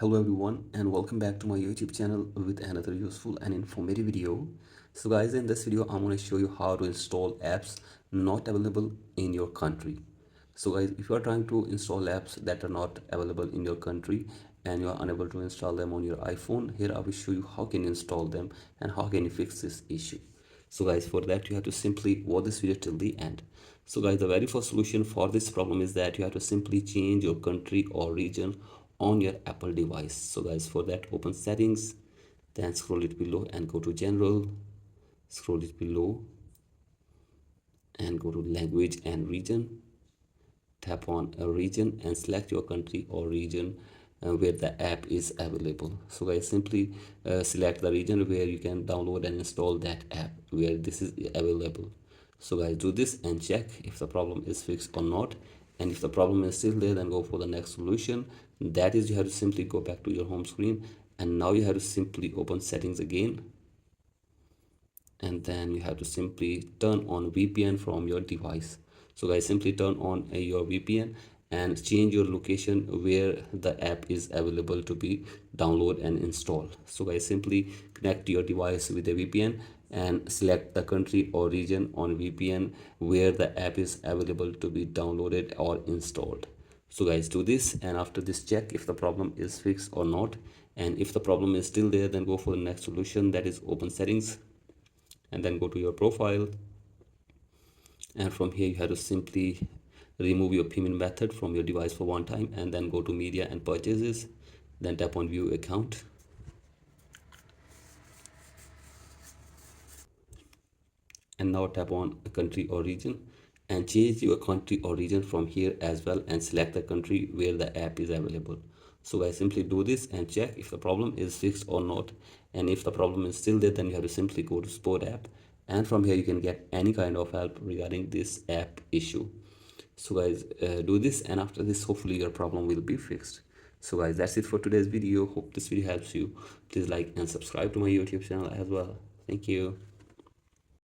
Hello everyone and welcome back to my YouTube channel with another useful and informative video. So guys, in this video I'm going to show you how to install apps not available in your country. So guys, if you are trying to install apps that are not available in your country and you are unable to install them on your iPhone, here I will show you how can you install them and how can you fix this issue. So guys, for that you have to simply watch this video till the end. So guys, the very first solution for this problem is that you have to simply change your country or region on your Apple device. So guys, for that open settings, then scroll it below and go to general, scroll it below and go to language and region. Tap on a region and select your country or region where the app is available. So guys, simply select the region where you can download and install that app where this is available. So guys, do this and check if the problem is fixed or not, and if the problem is still there, then go for the next solution. That is, you have to simply go back to your home screen and now you have to simply open settings again, and then you have to simply turn on VPN from your device. So guys, simply turn on your VPN and change your location where the app is available to be download and install. So guys, simply connect your device with a VPN and select the country or region on VPN where the app is available to be downloaded or installed. So guys, do this, and after this check if the problem is fixed or not, and if the problem is still there, then go for the next solution, that is open settings and then go to your profile, and from here you have to simply remove your payment method from your device for one time, and then go to media and purchases, then tap on view account, and now tap on country or region and change your country or region from here as well and select the country where the app is available. So I simply do this and check if the problem is fixed or not, and if the problem is still there, then you have to simply go to support app, and from here you can get any kind of help regarding this app issue. So guys, do this, and after this hopefully your problem will be fixed. So guys, that's it for today's video. Hope this video helps you. Please like and subscribe to my YouTube channel as well. Thank you.